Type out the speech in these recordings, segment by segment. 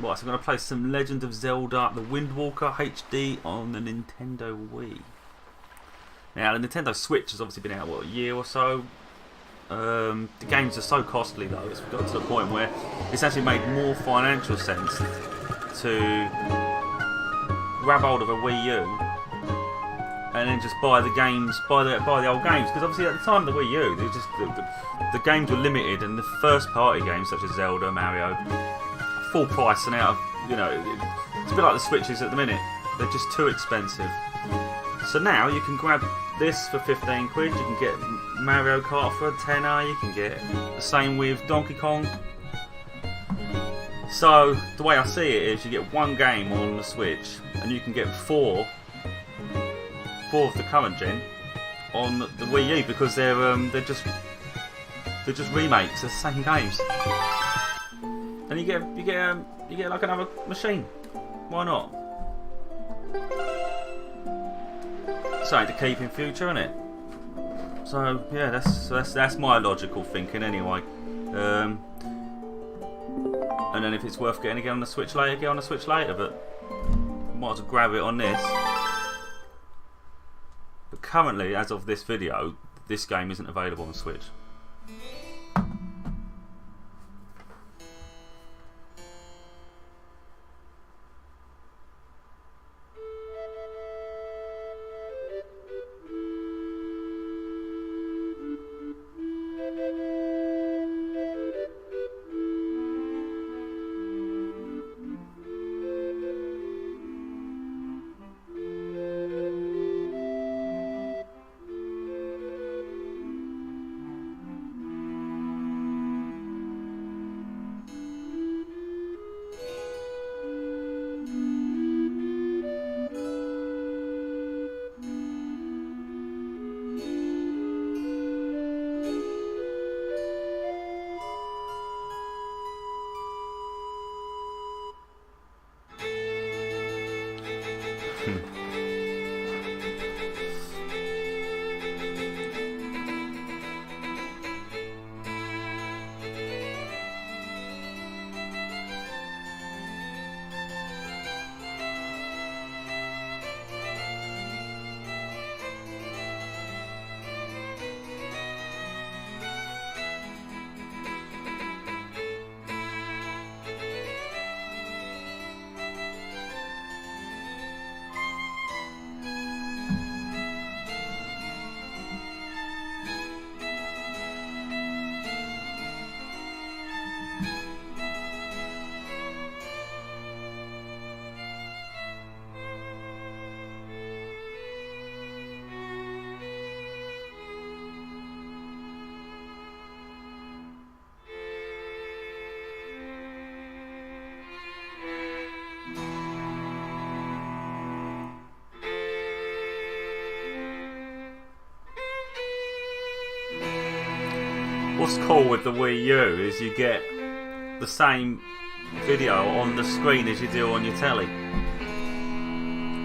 Right, so I'm going to play some Legend of Zelda The Wind Walker HD on the Nintendo Wii. Now, the Nintendo Switch has obviously been out, what, a year or so? The games are so costly though, it's got to the point where it's actually made more financial sense to grab hold of a Wii U and then just buy the games, buy the old games, because obviously at the time of the Wii U, the games were limited, and the first party games such as Zelda, Mario, full price and out of, you know, it's a bit like the Switches at the minute. They're just too expensive. So now you can grab this for 15 quid, you can get Mario Kart for a tenner, you can get the same with Donkey Kong. So the way I see it is you get one game on the Switch and you can get four of the current gen on the Wii U, because they're just remakes of the same games. And you get like another machine. Why not? Something to keep in future, isn't it? So yeah, that's my logical thinking anyway. And then if it's worth getting again on the Switch later, get on the Switch later. But might as well grab it on this. But currently, as of this video, this game isn't available on Switch. What's cool with the Wii U is you get the same video on the screen as you do on your telly.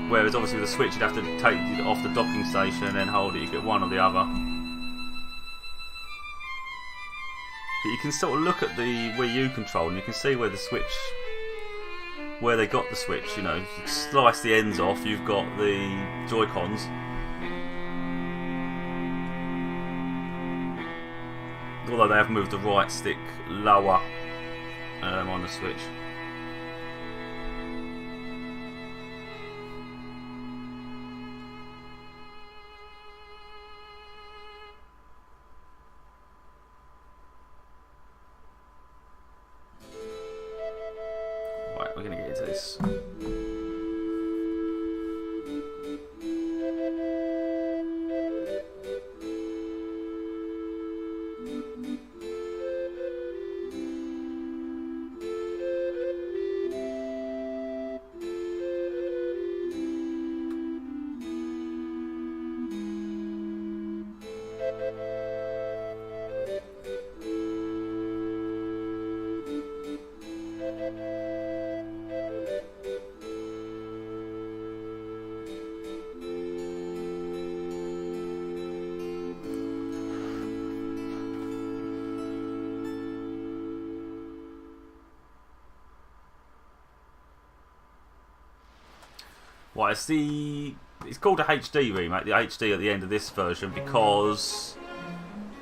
Whereas obviously with the Switch you'd have to take it off the docking station and then hold it, you get one or the other. But you can sort of look at the Wii U control and you can see where the Switch, where they got the Switch, you know, you slice the ends off, you've got the Joy-Cons. Although they have moved the right stick lower on the Switch. Right, we're going to get into this. Well, it's called a HD remake, the HD at the end of this version, because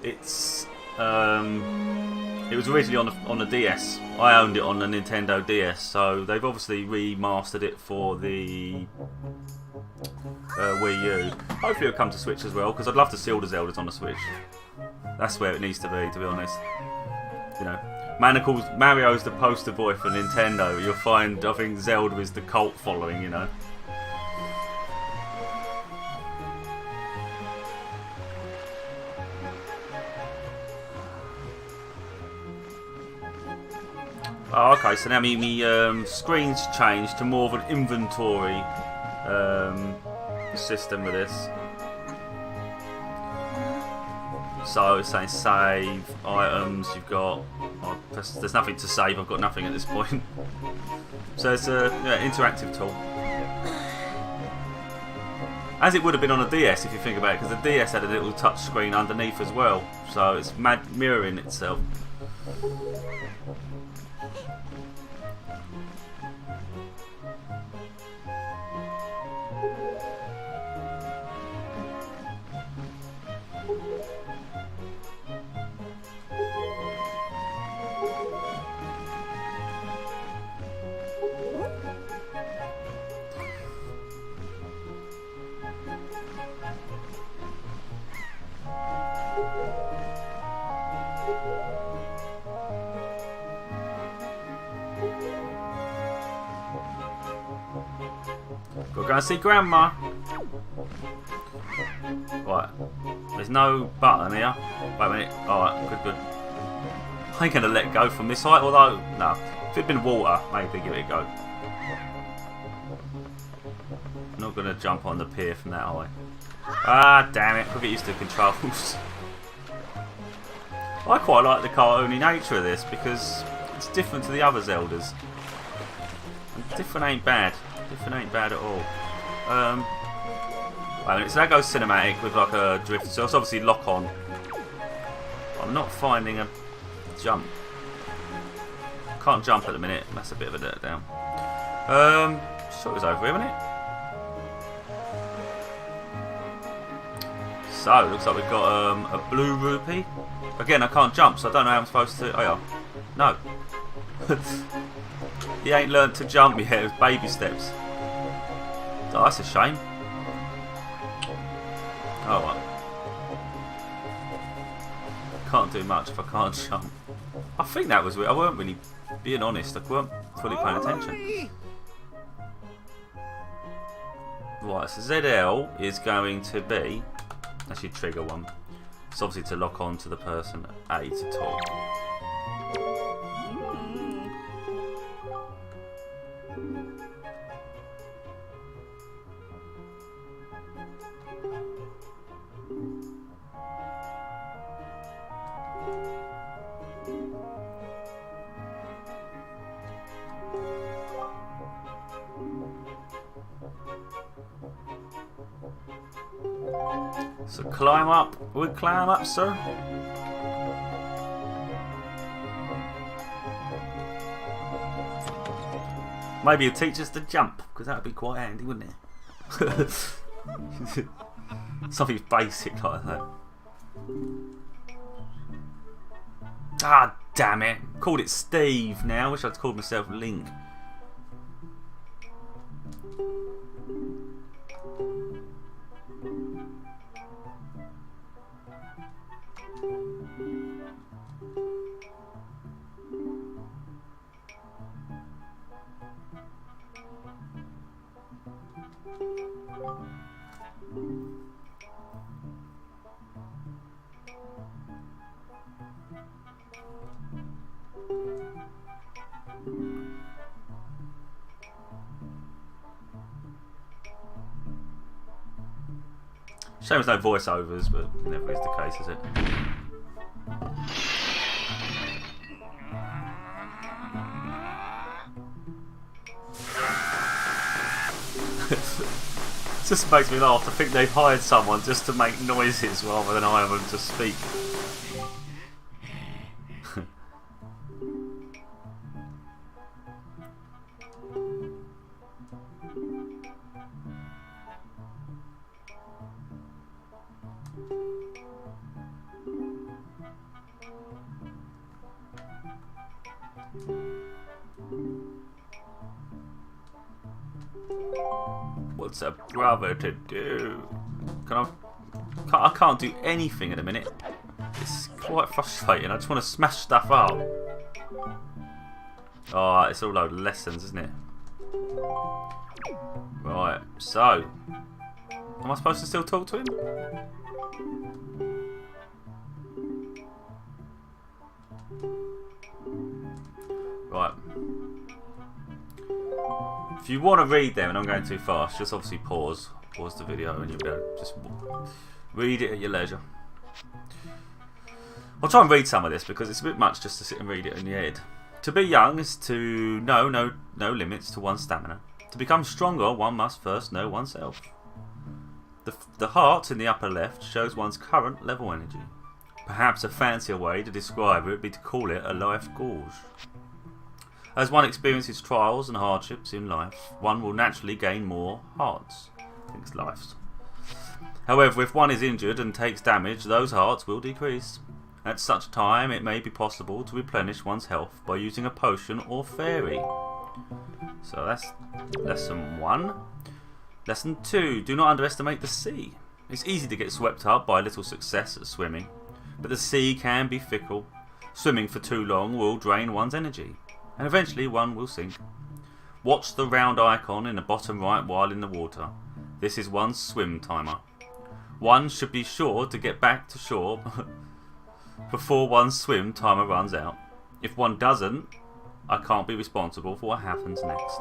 it's it was originally on a DS. I owned it on the Nintendo DS, so they've obviously remastered it for the Wii U. Hopefully it'll come to Switch as well, because I'd love to see all the Zeldas on the Switch. That's where it needs to be honest. You know, Mario's the poster boy for Nintendo. You'll find, I think, Zelda is the cult following, you know. Oh, okay, so now my screen's changed to more of an inventory system with this. So it's saying save, items, you've got... Oh, there's nothing to save, I've got nothing at this point. So it's an interactive tool. As it would have been on a DS if you think about it, because the DS had a little touch screen underneath as well. So it's mirroring itself. Gotta go and see Grandma. Right. There's no button here. Wait a minute. Alright, good. I ain't gonna let go from this height, although, no. If it'd been water, maybe give it a go. Not gonna jump on the pier from that high. Ah, damn it. I'll get used to the controls. I quite like the cartoony nature of this because it's different to the other Zeldas. And different ain't bad. Different ain't bad at all. Wait a minute, so that goes cinematic with like a drift, so it's obviously lock on. I'm not finding a jump. Can't jump at the minute, that's a bit of a dirt down. Sure it was over here, wasn't it? So, looks like we've got a blue rupee. Again, I can't jump, so I don't know how I'm supposed to... Oh yeah. No. He ain't learnt to jump yet with baby steps. Oh, that's a shame. Oh well. Can't do much if I can't jump. I think that was weird. I weren't really being honest. I weren't fully paying attention. Right, so ZL is going to be... Actually, trigger one. It's obviously to lock on to the person. A to talk. So climb up. We'll climb up, sir. Maybe you'll teach us to jump, because that would be quite handy, wouldn't it? Something basic like that. Ah, damn it. Called it Steve now. Wish I'd called myself Link. Shame there's no voiceovers, but never is the case, is it? It just makes me laugh. I think they've hired someone just to make noises rather than hire them to speak. What's a brother to do? I can't do anything at the minute. It's quite frustrating. I just want to smash stuff up. Oh, it's all a load of lessons, isn't it? Right, so am I supposed to still talk to him? Right. If you want to read them and I'm going too fast, just obviously pause the video and you'll be able to just read it at your leisure. I'll try and read some of this because it's a bit much just to sit and read it in your head. To be young is to know no limits to one's stamina. To become stronger, one must first know oneself. The heart in the upper left shows one's current level energy. Perhaps a fancier way to describe it would be to call it a life gauge. As one experiences trials and hardships in life, one will naturally gain more hearts. I think it's lives. However, if one is injured and takes damage, those hearts will decrease. At such time, it may be possible to replenish one's health by using a potion or fairy. So that's lesson 1. Lesson 2. Do not underestimate the sea. It's easy to get swept up by little success at swimming, but the sea can be fickle. Swimming for too long will drain one's energy, and eventually one will sink. Watch the round icon in the bottom right while in the water. This is one's swim timer. One should be sure to get back to shore before one's swim timer runs out. If one doesn't, I can't be responsible for what happens next.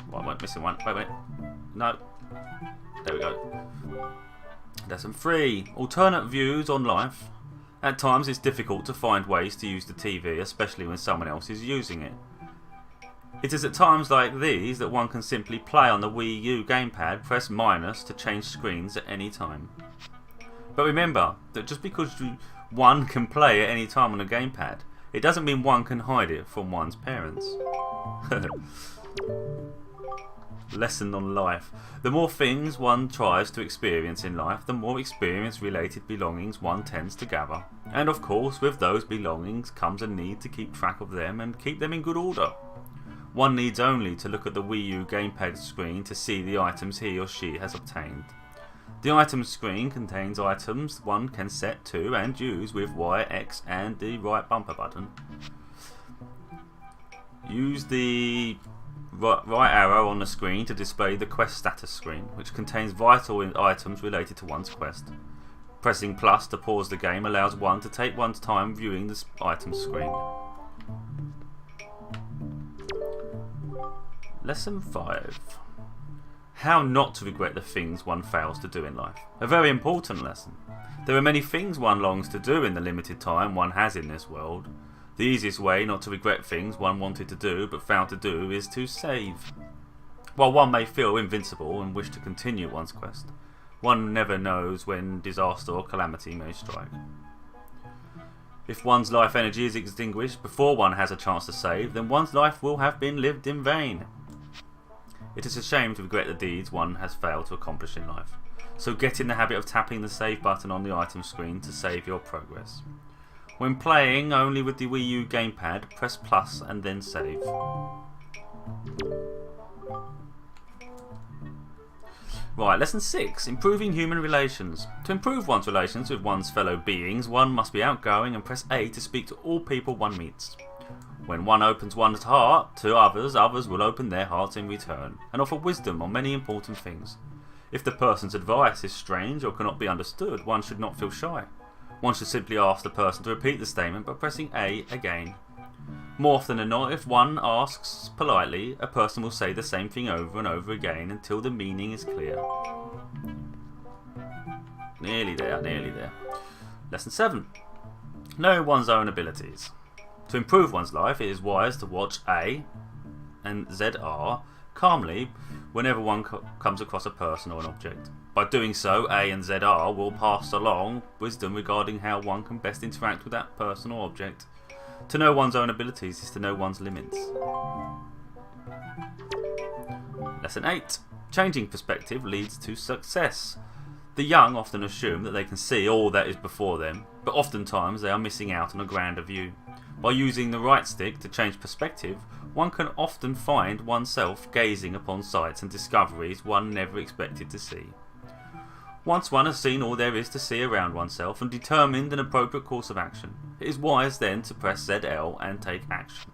Well, I'm missing one. Wait a minute. No. There we go. Lesson 3. Alternate views on life. At times it's difficult to find ways to use the TV, especially when someone else is using it. It is at times like these that one can simply play on the Wii U gamepad, press minus to change screens at any time. But remember that just because one can play at any time on a gamepad, it doesn't mean one can hide it from one's parents. Lesson on life. The more things one tries to experience in life, the more experience-related belongings one tends to gather. And of course, with those belongings comes a need to keep track of them and keep them in good order. One needs only to look at the Wii U gamepad screen to see the items he or she has obtained. The item screen contains items one can set to and use with Y, X and the right bumper button. Use the right arrow on the screen to display the quest status screen, which contains vital items related to one's quest. Pressing plus to pause the game allows one to take one's time viewing the item screen. Lesson 5. How not to regret the things one fails to do in life. A very important lesson. There are many things one longs to do in the limited time one has in this world. The easiest way not to regret things one wanted to do but failed to do is to save. While one may feel invincible and wish to continue one's quest, one never knows when disaster or calamity may strike. If one's life energy is extinguished before one has a chance to save, then one's life will have been lived in vain. It is a shame to regret the deeds one has failed to accomplish in life, so get in the habit of tapping the save button on the item screen to save your progress. When playing only with the Wii U gamepad, press plus and then save. Right, lesson 6. Improving human relations. To improve one's relations with one's fellow beings, one must be outgoing and press A to speak to all people one meets. When one opens one's heart to others, others will open their hearts in return and offer wisdom on many important things. If the person's advice is strange or cannot be understood, one should not feel shy. One should simply ask the person to repeat the statement by pressing A again. More often than not, if one asks politely, a person will say the same thing over and over again until the meaning is clear. Nearly there, nearly there. Lesson 7. Know one's own abilities. To improve one's life, it is wise to watch A and ZR calmly whenever one comes across a person or an object. By doing so, A and ZR will pass along wisdom regarding how one can best interact with that person or object. To know one's own abilities is to know one's limits. Lesson 8. Changing perspective leads to success. The young often assume that they can see all that is before them, but oftentimes they are missing out on a grander view. By using the right stick to change perspective, one can often find oneself gazing upon sights and discoveries one never expected to see. Once one has seen all there is to see around oneself and determined an appropriate course of action, it is wise then to press ZL and take action.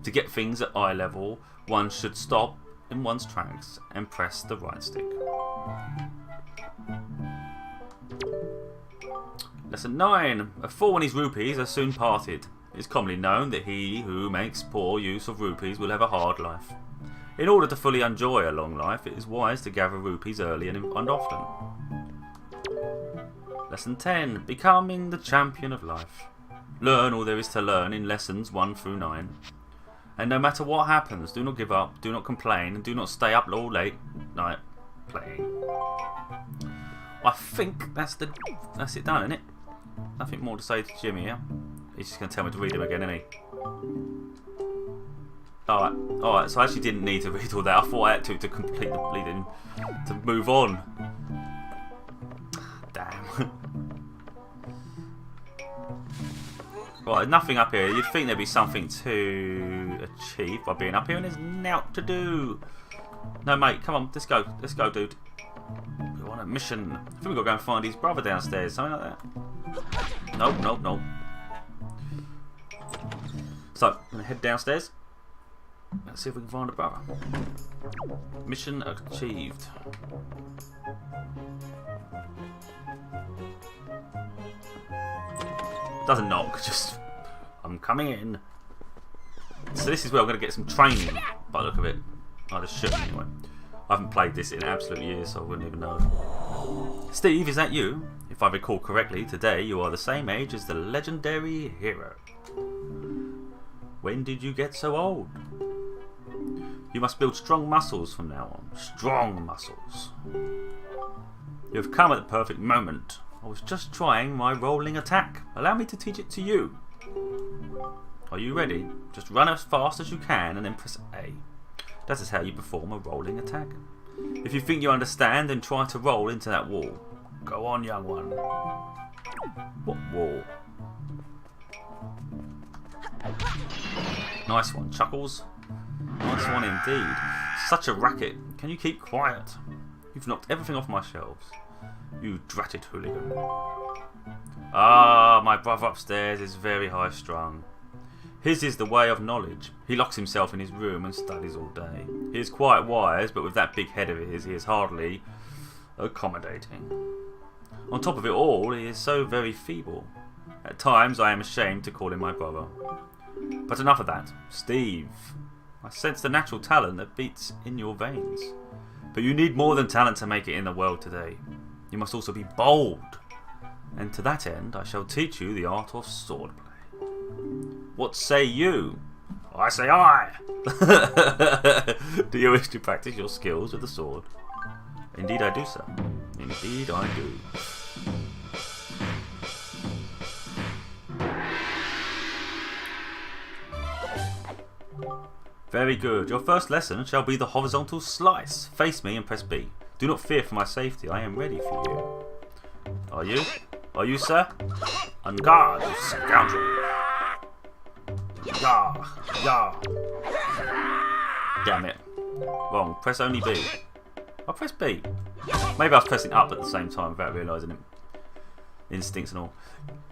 To get things at eye level, one should stop in one's tracks and press the right stick. Lesson 9. A fool and his rupees are soon parted. It is commonly known that he who makes poor use of rupees will have a hard life. In order to fully enjoy a long life, it is wise to gather rupees early and often. Lesson 10. Becoming the champion of life. Learn all there is to learn in lessons 1 through 9. And no matter what happens, do not give up, do not complain, and do not stay up all late night playing. I think that's it done, isn't it? Nothing more to say to Jimmy here. He's just going to tell me to read him again, isn't he? Alright, so I actually didn't need to read all that. I thought I had to complete the bleeding, to move on. Damn. Right, nothing up here. You'd think there'd be something to achieve by being up here, and there's nought to do. No, mate, come on, let's go, dude. We're on a mission. I think we've got to go and find his brother downstairs, something like that. Nope. So, I'm going to head downstairs. Let's see if we can find a brother. Mission achieved. Doesn't knock, just I'm coming in. So this is where I'm going to get some training by the look of it. I just should anyway. I haven't played this in absolute years, so I wouldn't even know. Steve, is that you? If I recall correctly, today you are the same age as the legendary hero. When did you get so old? You must build strong muscles from now on. Strong muscles. You have come at the perfect moment. I was just trying my rolling attack. Allow me to teach it to you. Are you ready? Just run as fast as you can and then press A. That is how you perform a rolling attack. If you think you understand, then try to roll into that wall. Go on, young one. What wall? Nice one, Chuckles. Nice one indeed. Such a racket. Can you keep quiet? You've knocked everything off my shelves. You dratted hooligan. Ah, my brother upstairs is very high strung. His is the way of knowledge. He locks himself in his room and studies all day. He is quite wise, but with that big head of his, he is hardly accommodating. On top of it all, he is so very feeble. At times I am ashamed to call him my brother. But enough of that. Steve, I sense the natural talent that beats in your veins. But you need more than talent to make it in the world today. You must also be bold. And to that end, I shall teach you the art of swordplay. What say you? I say I. Do you wish to practice your skills with the sword? Indeed I do, sir. Indeed I do. Very good. Your first lesson shall be the horizontal slice. Face me and press B. Do not fear for my safety. I am ready for you. Are you? Are you, sir? On guard, you scoundrel. Yah! Yah! Damn it. Wrong. Press only B. I press B. Maybe I was pressing up at the same time without realising it. Instincts and all.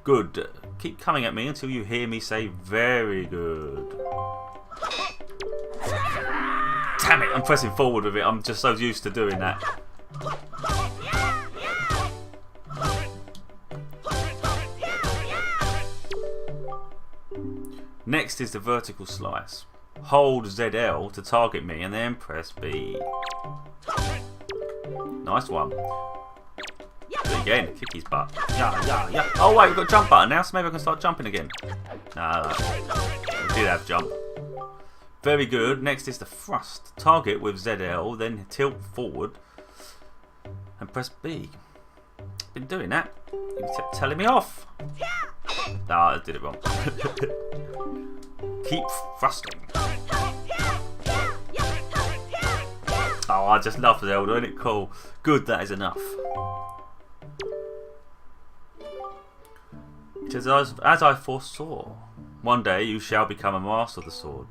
Good. Keep coming at me until you hear me say very good. Damn it, I'm pressing forward with it. I'm just so used to doing that. Next is the vertical slice. Hold ZL to target me and then press B. Nice one. Do it again, kick his butt. Yeah. Oh wait, we've got a jump button now, so maybe I can start jumping again. No. We did have jump. Very good. Next is the thrust. Target with ZL, then tilt forward and press B. Been doing that. You kept telling me off. No, I did it wrong. Keep thrusting. Oh, I just love Zelda, isn't it cool? Good, that is enough. It is as I foresaw. One day you shall become a master of the sword.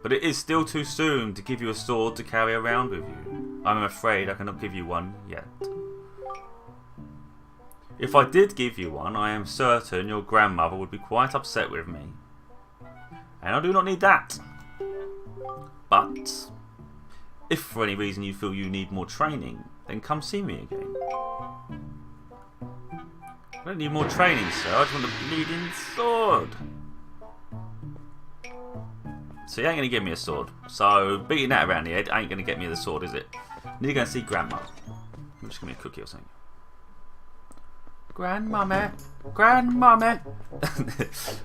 But it is still too soon to give you a sword to carry around with you. I'm afraid I cannot give you one yet. If I did give you one, I am certain your grandmother would be quite upset with me. And I do not need that. But if for any reason you feel you need more training, then come see me again. I don't need more training, sir. I just want a bleeding sword. So you ain't going to give me a sword. So beating that around the head ain't going to get me the sword, is it? I need to go and see Grandma. I'm just going to give me a cookie or something. Grandmamma! Grandmamma!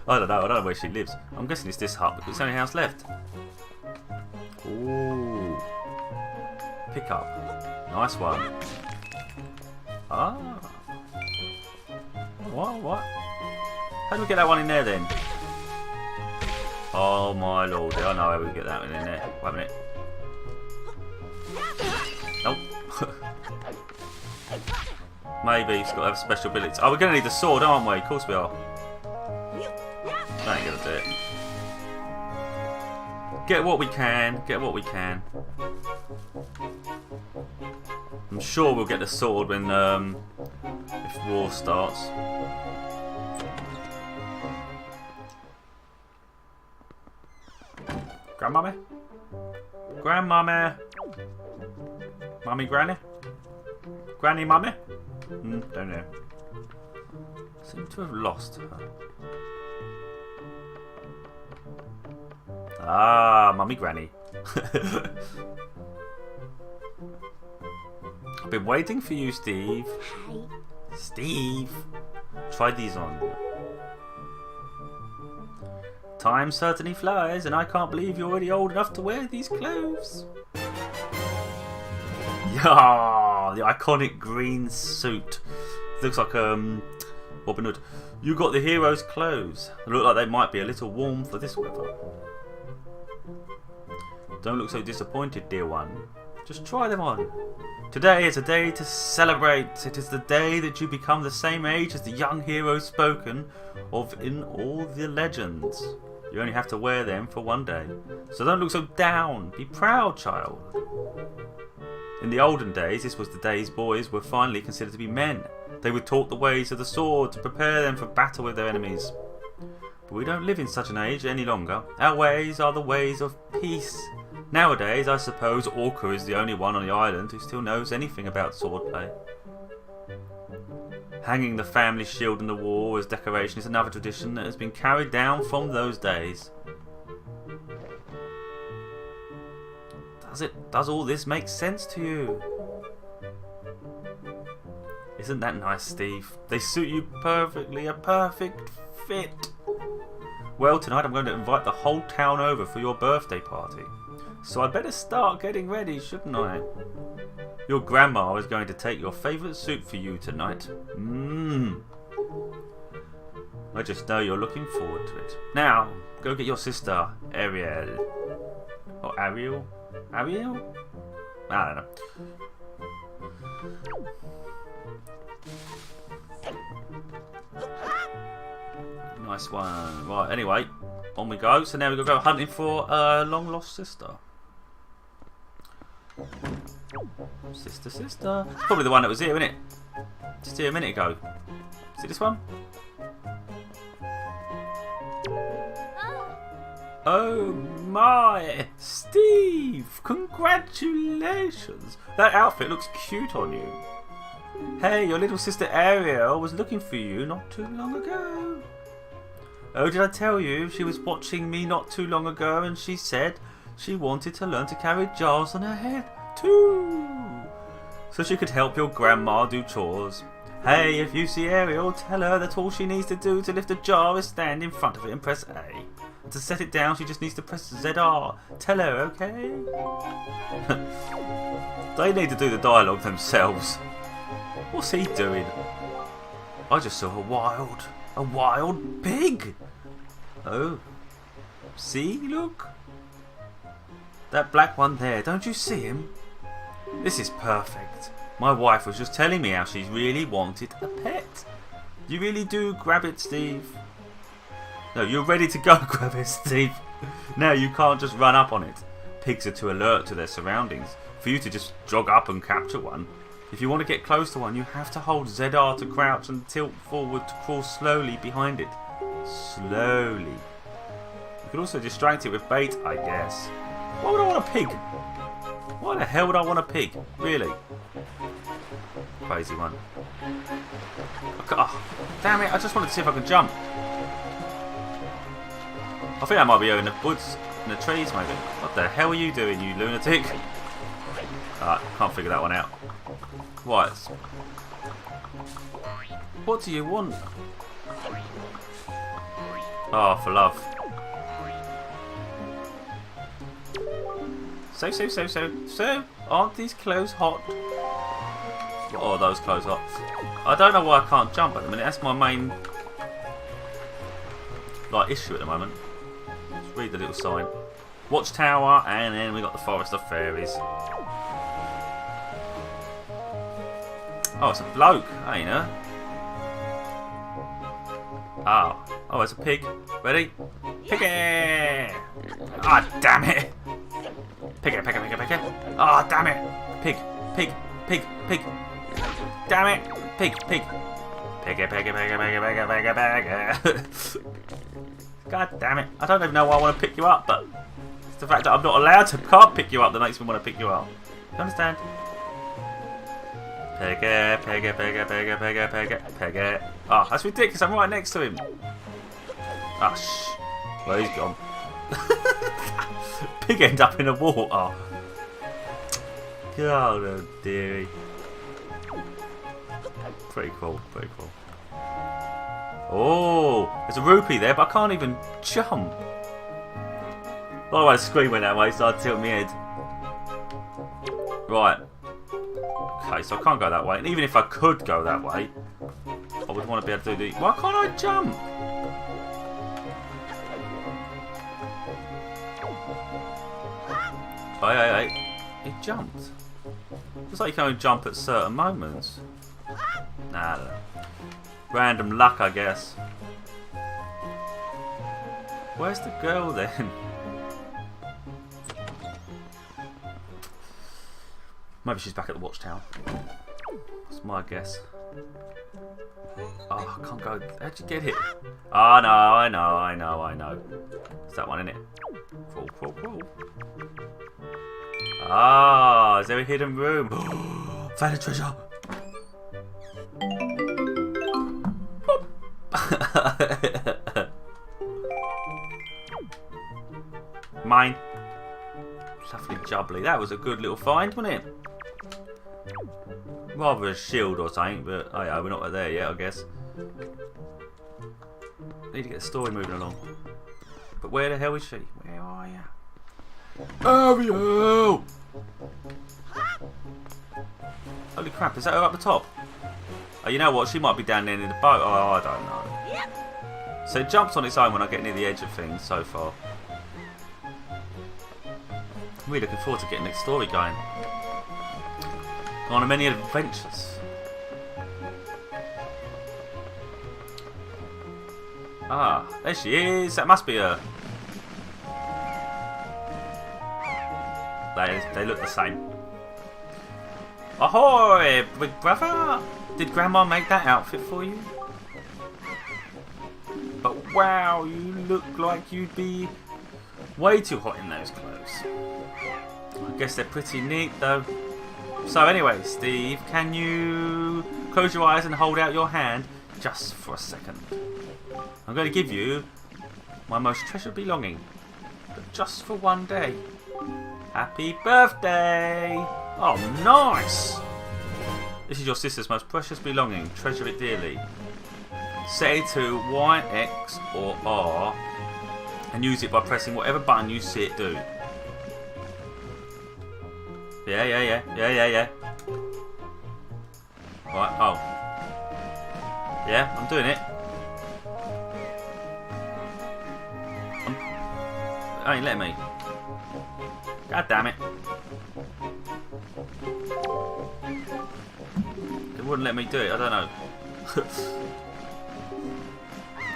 I don't know where she lives. I'm guessing it's this hut because it's the only house left. Ooh. Pick up. Nice one. Ah. What? How do we get that one in there then? Oh my lord, I know how we get that one in there. Wait a minute. Nope. Maybe he's got to have special abilities. Oh, we're going to need the sword, aren't we? Of course we are. That ain't going to do it. Get what we can. Get what we can. I'm sure we'll get the sword when if war starts. Grandmammy? Grandmammy? Mummy Granny? Granny Mummy? Don't know. Seem to have lost her. Ah, Mummy Granny. I've been waiting for you, Steve. Steve, try these on. Time certainly flies, and I can't believe you're already old enough to wear these clothes. Yeah, the iconic green suit. Looks like Robin Hood. You got the hero's clothes. They look like they might be a little warm for this weather. Don't look so disappointed, dear one. Just try them on. Today is a day to celebrate. It is the day that you become the same age as the young heroes spoken of in all the legends. You only have to wear them for one day. So don't look so down. Be proud, child. In the olden days, this was the days boys were finally considered to be men. They were taught the ways of the sword to prepare them for battle with their enemies. But we don't live in such an age any longer. Our ways are the ways of peace. Nowadays, I suppose Orca is the only one on the island who still knows anything about swordplay. Hanging the family shield on the wall as decoration is another tradition that has been carried down from those days. Does all this make sense to you? Isn't that nice, Steve? They suit you perfectly, a perfect fit. Well, tonight I'm going to invite the whole town over for your birthday party. So I better start getting ready, shouldn't I? Your grandma is going to take your favourite suit for you tonight. I just know you're looking forward to it. Now, go get your sister, Ariel. Or Ariel? Ariel? I don't know. Nice one. Right, anyway, on we go. So now we've got to go hunting for a long lost sister. Sister. It's probably the one that was here, isn't it? Just here a minute ago. See this one? Oh my! Steve! Congratulations! That outfit looks cute on you. Hey, your little sister Ariel was looking for you not too long ago. Oh, did I tell you? She was watching me not too long ago and she said she wanted to learn to carry jars on her head too, so she could help your grandma do chores. Hey, if you see Ariel, tell her that all she needs to do to lift a jar is stand in front of it and press A. And to set it down, she just needs to press ZR. Tell her, okay? They need to do the dialogue themselves. What's he doing? I just saw a wild pig. Oh. See, look. That black one there, don't you see him? This is perfect. My wife was just telling me how she really wanted a pet. You really do grab it, Steve. No, you're ready to go grab it, Steve. Now you can't just run up on it. Pigs are too alert to their surroundings for you to just jog up and capture one. If you want to get close to one, you have to hold ZR to crouch and tilt forward to crawl slowly behind it. Slowly. You can also distract it with bait, I guess. Why would I want a pig? Why the hell would I want a pig? Really? Crazy one. Oh, damn it, I just wanted to see if I could jump. I think I might be over in the woods, in the trees maybe. What the hell are you doing, you lunatic? Can't figure that one out. Right. What do you want? Oh, for love. So, aren't these clothes hot? Oh, those clothes hot. I don't know why I can't jump at the minute. That's my main issue at the moment. Let's read the little sign. Watchtower, and then we got the Forest of Fairies. Oh, it's a bloke, ain't it? Oh, it's a pig. Ready? Piggy! Ah, damn it! Piggy. Ah, damn it! Pig. Damn it! Pig. Piggy. God damn it! I don't even know why I want to pick you up, but it's the fact that I'm not allowed to can't pick you up that makes me want to pick you up. You understand? Piggy. Oh, that's ridiculous. I'm right next to him. Oh, shh. Well, he's gone. Pig end up in the water. God, oh dearie. Pretty cool. Oh, there's a rupee there, but I can't even jump. Oh, my screen went that way, so I tilt my head. Right. Okay, so I can't go that way. And even if I could go that way, I would want to be able to do the... Why can't I jump? Hey. He jumped. Looks like you can only jump at certain moments. Nah. Random luck, I guess. Where's the girl then? Maybe she's back at the watchtower. That's my guess. Oh, I can't go. How'd you get it? Oh, no, I know. It's that one, isn't it? Crawl. Ah, is there a hidden room? Found a treasure. Mine. Lovely jubbly. That was a good little find, wasn't it? Rather a shield or something, but oh yeah, we're not there yet, I guess. Need to get the story moving along. But where the hell is she? Where are you? Ariel! Holy crap, is that her up the top? Oh, you know what? She might be down there near the boat. Oh, I don't know. So it jumps on its own when I get near the edge of things so far. I'm really looking forward to getting the story going. On many adventures. Ah, there she is. That must be her. They look the same. Ahoy, big brother! Did Grandma make that outfit for you? But wow, you look like you'd be way too hot in those clothes. I guess they're pretty neat though. So anyway, Steve, can you close your eyes and hold out your hand just for a second? I'm going to give you my most treasured belonging, but just for one day. Happy birthday! Oh, nice! This is your sister's most precious belonging. Treasure it dearly. Set it to Y, X or R and use it by pressing whatever button you see it do. Yeah. Right, oh. Yeah, I'm doing it. I ain't letting me. God damn it. It wouldn't let me do it, I don't know.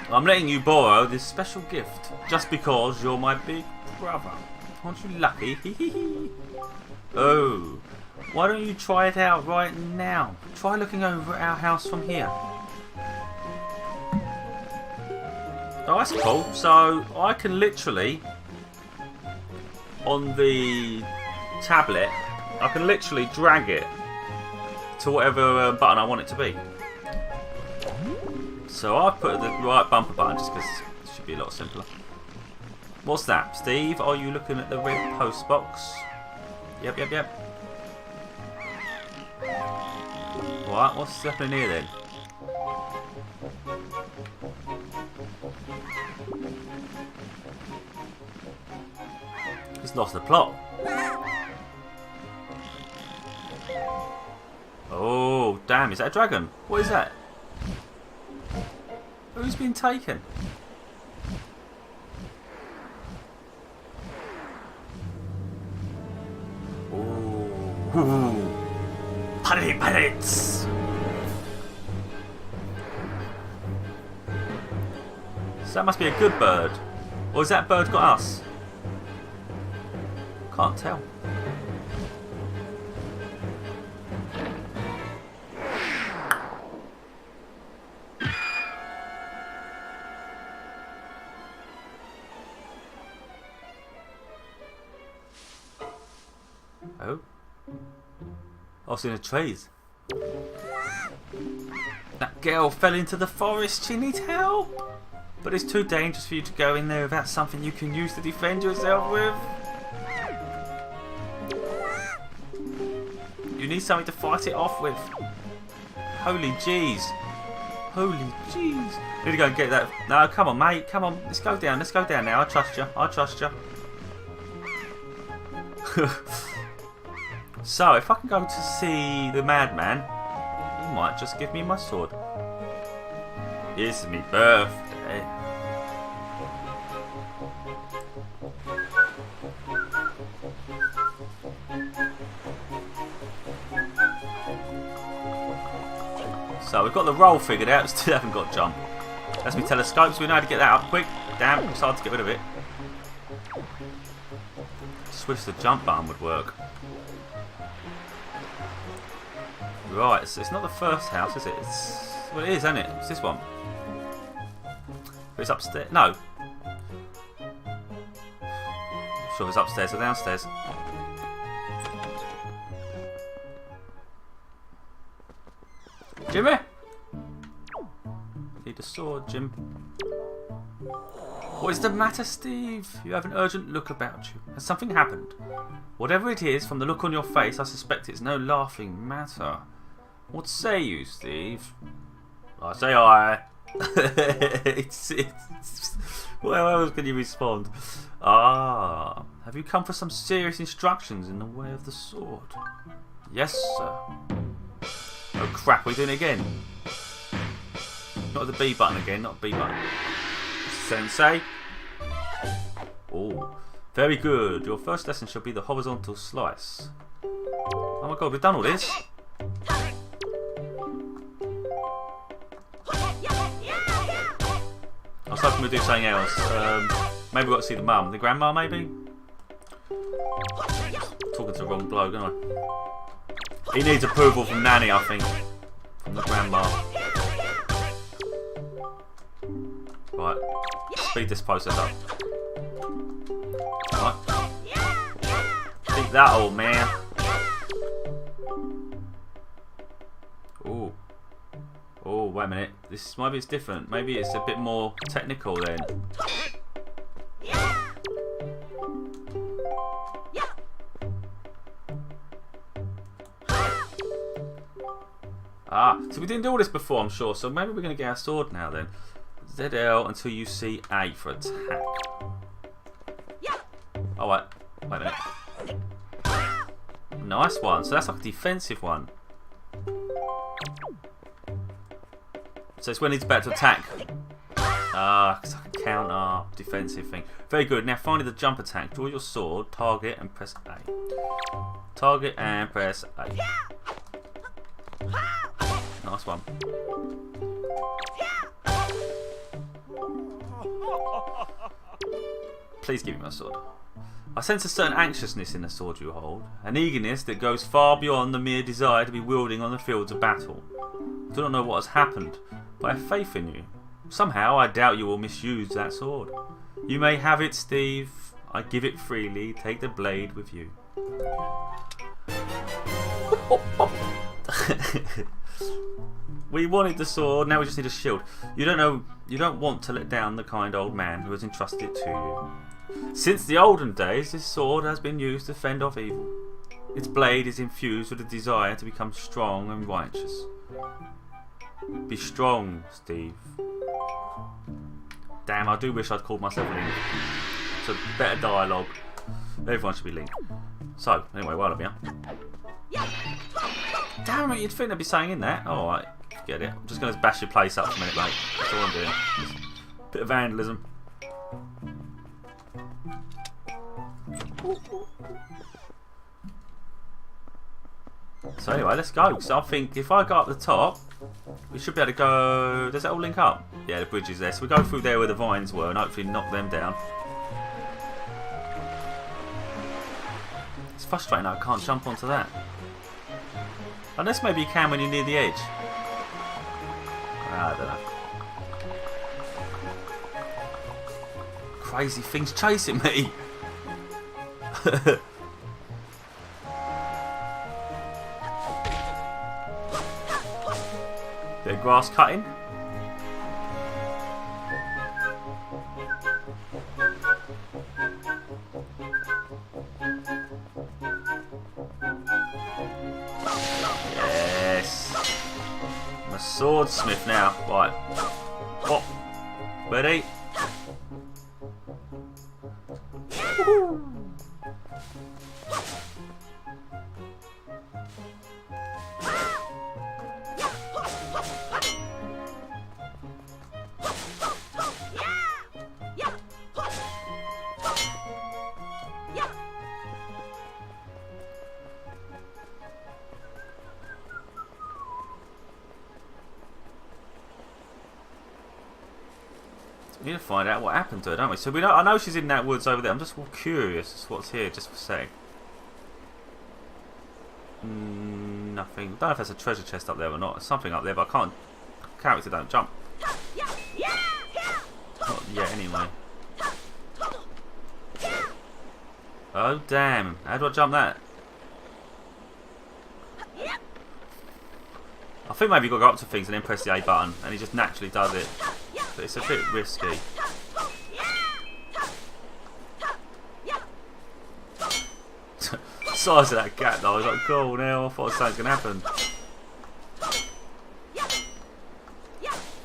I'm letting you borrow this special gift Just because you're my big brother. Aren't you lucky? Oh, why don't you try it out right now? Try looking over at our house from here. Oh, that's cool. So I can literally, on the tablet, I can literally drag it to whatever button I want it to be. So I've put the right bumper button just because it should be a lot simpler. What's that? Steve, are you looking at the red post box? Yep. Right, what's happening here then? He's lost the plot. Oh, damn, is that a dragon? What is that? Who's been taken? Ooh. Pirates! So that must be a good bird. Or has that bird got us? Can't tell. Oh. I was in the trees. That girl fell into the forest. She needs help. But it's too dangerous for you to go in there without something you can use to defend yourself with. You need something to fight it off with. Holy jeez. Holy jeez. Need to go and get that. No, come on, mate. Come on. Let's go down. Let's go down now. I trust you. I trust you. So, if I can go to see the madman, he might just give me my sword. It's me birthday. So, we've got the roll figured out, still haven't got jump. That's my telescope, so we know how to get that up quick. Damn, it's hard to get rid of it. Switch the jump button would work. Right, so it's not the first house, is it? Well, it is, isn't it? It's this one. But it's upstairs. No. I'm sure it's upstairs or downstairs. Jimmy? Need a sword, Jim. What is the matter, Steve? You have an urgent look about you. Has something happened? Whatever it is, from the look on your face, I suspect it's no laughing matter. What say you, Steve? I say aye. What else can you respond? Ah, have you come for some serious instructions in the way of the sword? Yes, sir. Oh crap, we're doing it again. Not the B button again, not B button. Sensei. Oh, very good. Your first lesson shall be the horizontal slice. Oh my god, we've done all this. I was hoping we'd do something else. Maybe we've got to see the mum. The grandma, maybe? Talking to the wrong bloke, don't I? He needs approval from Nanny, I think. From the grandma. Right. Speed this process up. Right. Keep that, old man. Ooh. Oh, wait a minute. This maybe it's different. Maybe it's a bit more technical then. Ah, so we didn't do all this before, I'm sure. So maybe we're going to get our sword now then. ZL until you see A for attack. Oh wait a minute. Nice one. So that's like a defensive one. So it's when he's about to attack. It's like a counter defensive thing. Very good. Now finally the jump attack. Draw your sword, target and press A. Target and press A. Nice one. Please give me my sword. I sense a certain anxiousness in the sword you hold, an eagerness that goes far beyond the mere desire to be wielding on the fields of battle. I do not know what has happened, but I have faith in you. Somehow I doubt you will misuse that sword. You may have it, Steve. I give it freely. Take the blade with you. We wanted the sword, now we just need a shield. You don't want to let down the kind old man who has entrusted it to you. Since the olden days, this sword has been used to fend off evil. Its blade is infused with a desire to become strong and righteous. Be strong, Steve. Damn, I do wish I'd called myself Link. It's a better dialogue. Everyone should be Link. So, anyway, while I'm here. Damn it, you'd think they'd be saying in that. Alright, forget it. I'm just going to bash your place up for a minute, mate. That's all I'm doing. Just a bit of vandalism. So anyway, let's go. So I think if I go up the top, we should be able to go... Does that all link up? Yeah, the bridge is there. So we go through there where the vines were and hopefully knock them down. It's frustrating that I can't jump onto that. Unless maybe you can when you're near the edge. I don't know. Crazy things chasing me. Bit of grass cutting. Yes. I'm a swordsmith now. Right. Pop. Ready? Woohoo. We need to find out what happened to her, don't we? So we know, I know she's in that woods over there. I'm just curious as to what's here, just for a sec. Nothing. I don't know if there's a treasure chest up there or not. There's something up there, but I can't. Character don't jump. Not yet, anyway. Oh damn! How do I jump that? I think maybe you got to go up to things and then press the A button, and he just naturally does it. But it's a bit risky. The size of that gap though, I was like, cool, now I thought something was going to happen.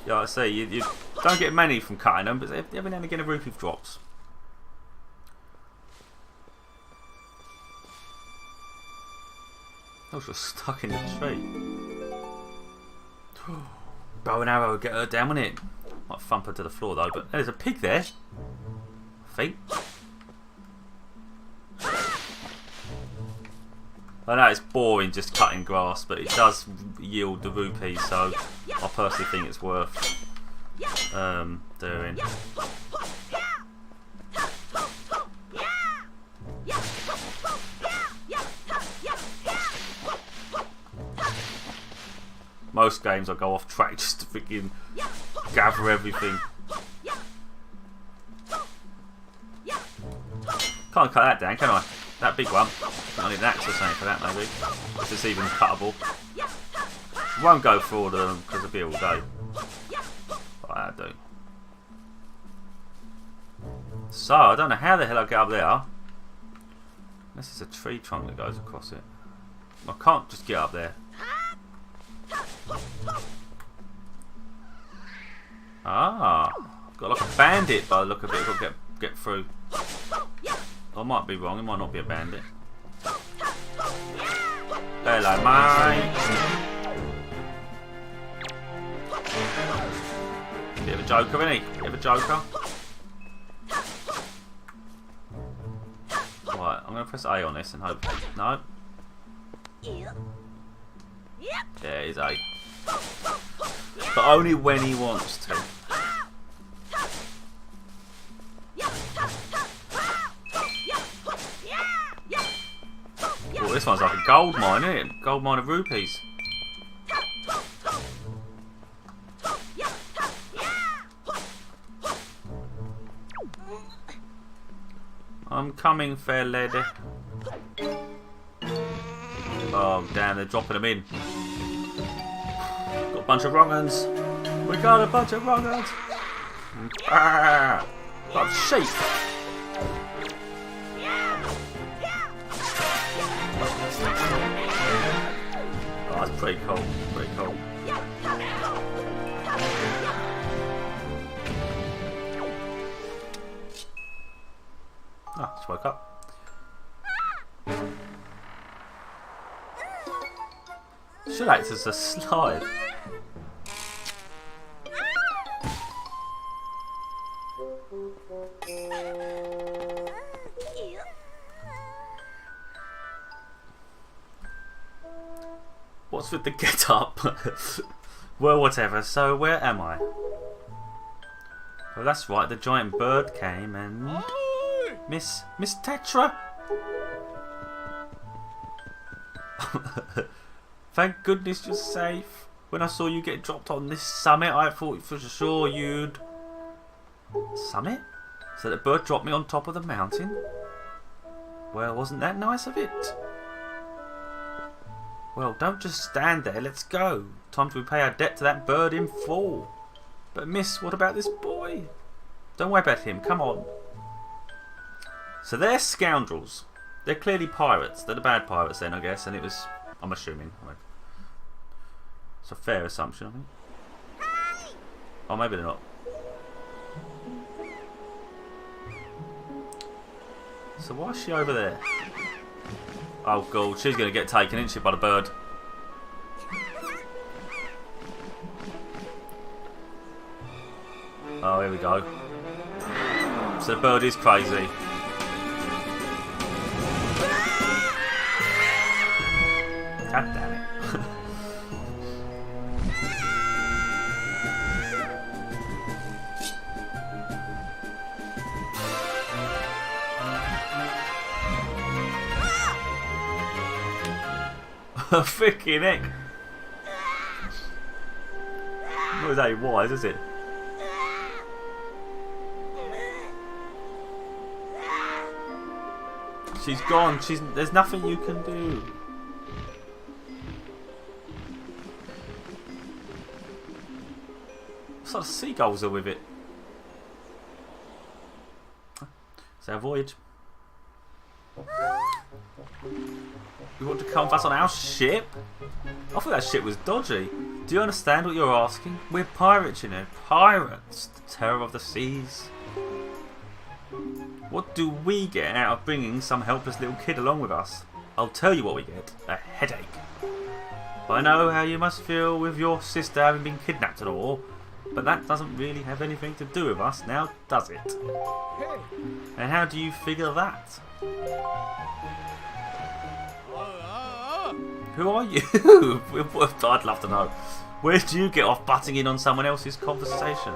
Yeah, I see, you don't get many from cutting them, but every now and again a rupee drops. I was just stuck in the tree. Bow and arrow, get her down, wouldn't it? Might thump her to the floor though, but there's a pig there. I think. I know it's boring just cutting grass, but it does yield the rupees, so I personally think it's worth doing. Most games I go off track just to freaking gather everything. Can't cut that down, can I? That big one. I need an axe or something for that, maybe. If it's even cuttable. Won't go for all of them because it'll be all day. But I do. So, I don't know how the hell I get up there. Unless it's a tree trunk that goes across it. I can't just get up there. Ah, got like a bandit by the look of it. Got to get through. I might be wrong. It might not be a bandit. Hello, mate. Bit of a joker, isn't he? Bit of a joker. Right, I'm gonna press A on this and hope. No. There is A. But only when he wants to. this one's like a gold mine, isn't it? Gold mine of rupees. I'm coming, fair lady. Oh, damn, they're dropping them in. Got a bunch of wrong uns. We got a bunch of wrong uns. Ah, got sheep. Oh, that's pretty cool. Pretty cool. Ah, just woke up. Should act as a slide. What's with the get up? Well, whatever. So, where am I? Oh, that's right. The giant bird came and... Miss Tetra? Thank goodness you're safe. When I saw you get dropped on this summit, I thought for sure you'd... Summit? So the bird dropped me on top of the mountain? Well, wasn't that nice of it? Well, don't just stand there, let's go. Time to repay our debt to that bird in full. But miss, what about this boy? Don't worry about him, come on. So they're scoundrels. They're clearly pirates. They're the bad pirates then, I guess, and it was... I'm assuming. It's a fair assumption, I think. Oh, maybe they're not. So why is she over there? Oh god, she's going to get taken, isn't she, by the bird? Oh, here we go. So the bird is crazy. God damn it. Freaking heck. Not exactly wise, is it? She's gone. There's nothing you can do. What sort of seagulls are with it? It's our voyage. You want to come with us on our ship? I thought that ship was dodgy. Do you understand what you're asking? We're pirates, you know. Pirates. The terror of the seas. What do we get out of bringing some helpless little kid along with us? I'll tell you what we get. A headache. I know how you must feel with your sister having been kidnapped and all, but that doesn't really have anything to do with us now, does it? And how do you figure that? Who are you? I'd love to know. Where do you get off butting in on someone else's conversation?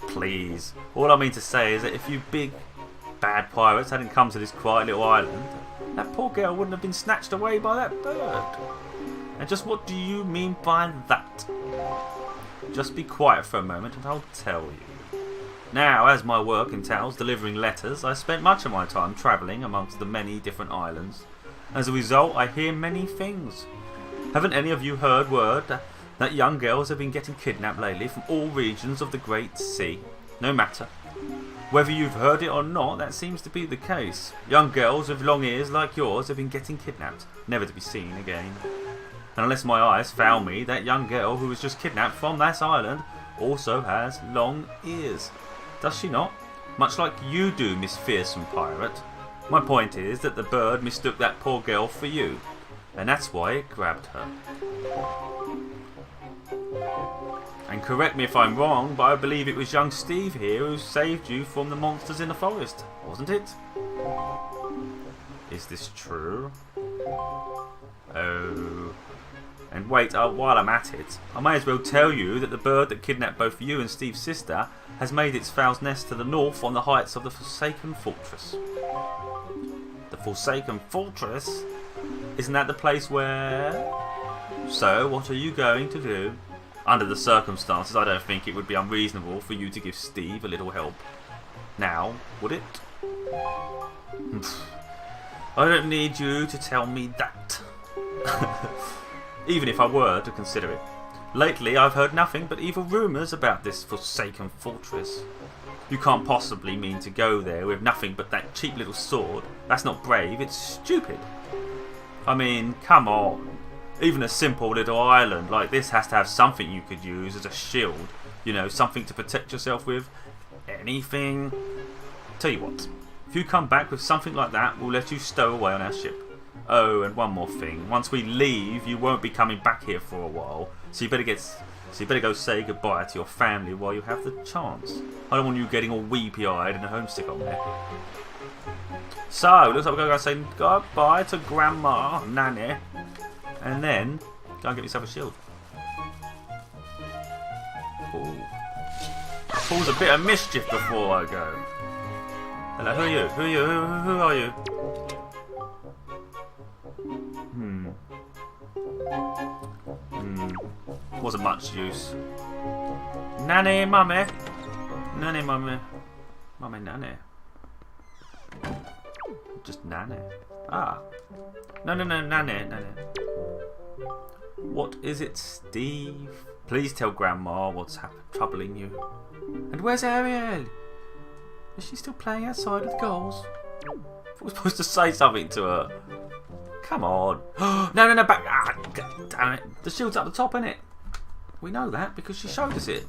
Please. All I mean to say is that if you big bad pirates hadn't come to this quiet little island, that poor girl wouldn't have been snatched away by that bird. And just what do you mean by that? Just be quiet for a moment and I'll tell you. Now, as my work entails delivering letters, I spent much of my time travelling amongst the many different islands. As a result, I hear many things. Haven't any of you heard word that young girls have been getting kidnapped lately from all regions of the Great Sea? No matter. Whether you've heard it or not, that seems to be the case. Young girls with long ears like yours have been getting kidnapped, never to be seen again. And unless my eyes fail me, that young girl who was just kidnapped from that island also has long ears. Does she not? Much like you do, Miss Fearsome Pirate. My point is that the bird mistook that poor girl for you, and that's why it grabbed her. And correct me if I'm wrong, but I believe it was young Steve here who saved you from the monsters in the forest, wasn't it? Is this true? Oh. And wait, while I'm at it, I may as well tell you that the bird that kidnapped both you and Steve's sister has made its fowl's nest to the north on the heights of the Forsaken Fortress. The Forsaken Fortress. Isn't that the place where... So, what are you going to do? Under the circumstances, I don't think it would be unreasonable for you to give Steve a little help. Now, would it? I don't need you to tell me that. Even if I were to consider it. Lately, I've heard nothing but evil rumours about this Forsaken Fortress. You can't possibly mean to go there with nothing but that cheap little sword. That's not brave, it's stupid. I mean, come on. Even a simple little island like this has to have something you could use as a shield. You know, something to protect yourself with. Anything. Tell you what, if you come back with something like that, we'll let you stow away on our ship. Oh, and one more thing. Once we leave, you won't be coming back here for a while. So you better go say goodbye to your family while you have the chance. I don't want you getting all weepy-eyed and homesick on there. So, looks like we're going to go say goodbye to Grandma, Nanny. And then, go and get yourself a shield. Ooh. Cause a bit of mischief before I go. Hello, who are you? Who are you? Who are you? Wasn't much use. Nanny, mummy. Nanny, mummy. Mummy, nanny. Just nanny. Ah. No, nanny. What is it, Steve? Please tell Grandma what's troubling you. And where's Ariel? Is she still playing outside with the goals? I thought we were supposed to say something to her. Come on. No, back. Ah, damn it. The shield's up the top, isn't it? We know that because she showed us it.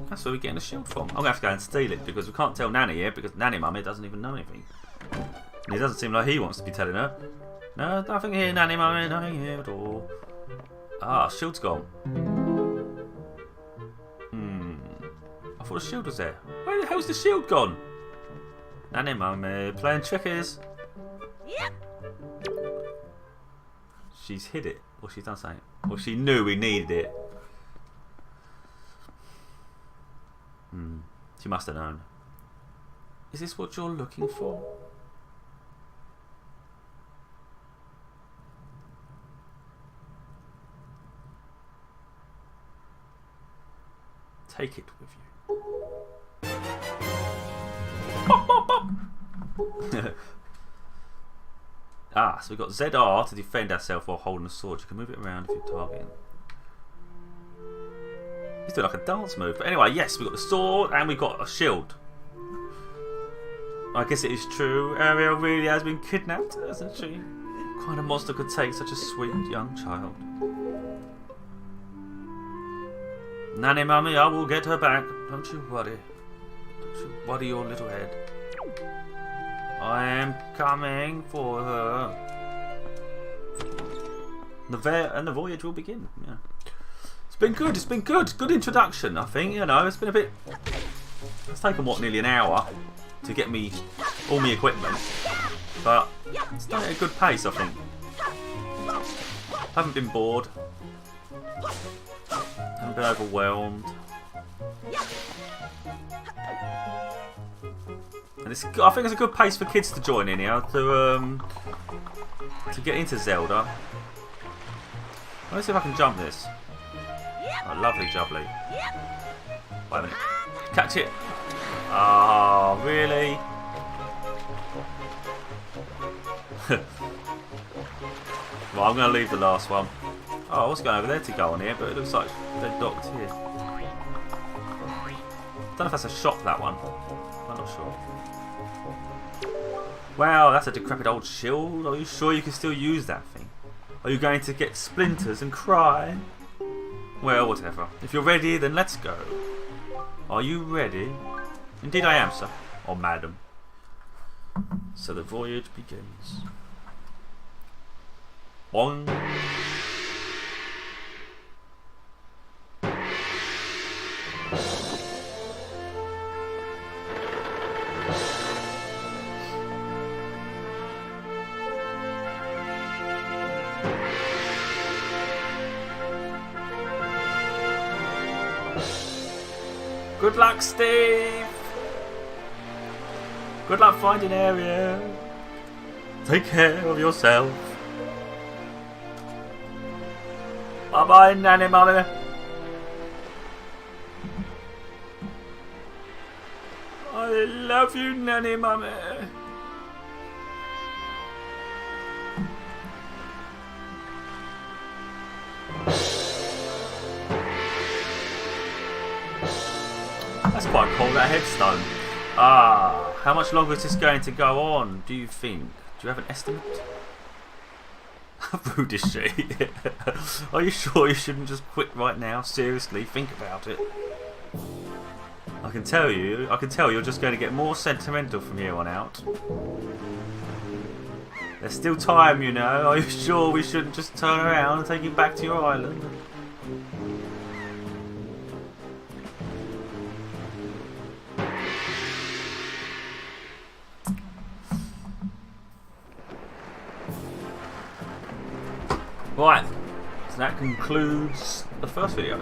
That's where we're getting the shield from. I'm going to have to go and steal it because we can't tell Nanny here because Nanny Mummy doesn't even know anything. And it doesn't seem like he wants to be telling her. No, nothing here, Nanny Mummy, nothing here at all. Ah, shield's gone. I thought the shield was there. Where the hell's the shield gone? Nanny Mummy, playing trickies. Yep. She's hid it, or she's done something. Or she knew we needed it. She must have known. Is this what you're looking for? Take it with you. Ah, so we've got ZR to defend ourselves while holding a sword. You can move it around if you're targeting. He's doing like a dance move. But anyway, yes, we've got the sword and we've got a shield. I guess it is true. Ariel really has been kidnapped, hasn't she? What kind of monster could take such a sweet young child? Nanny Mummy, I will get her back. Don't you worry. Don't you worry your little head. I am coming for her. And the voyage will begin. Yeah. It's been good. It's been good. Good introduction, I think. You know, it's been a bit. It's taken what, nearly an hour to get me all my equipment, but it's done at a good pace, I think. Haven't been bored. Haven't been overwhelmed. And it's, I think it's a good pace for kids to join in here to get into Zelda. Let's see if I can jump this. Oh, lovely jubbly. Wait a minute. Catch it. Oh, really? Well, I'm going to leave the last one. Oh, I was going over there to go on here, but it looks like they're docked here. I don't know if that's a shop, that one. I'm not sure. Wow, that's a decrepit old shield. Are you sure you can still use that thing? Are you going to get splinters and cry? Well, whatever. If you're ready, then let's go. Are you ready? Indeed I am, sir. Or madam. So the voyage begins. On. Good luck, Steve! Good luck finding Ariel! Take care of yourself. Bye bye, Nanny Mummy. I love you, Nanny Mummy. That's quite cool, that headstone. Ah, how much longer is this going to go on, do you think? Do you have an estimate? Rude is she? Are you sure you shouldn't just quit right now? Seriously, think about it. I can tell you're just going to get more sentimental from here on out. There's still time, you know. Are you sure we shouldn't just turn around and take you back to your island? Right, so that concludes the first video.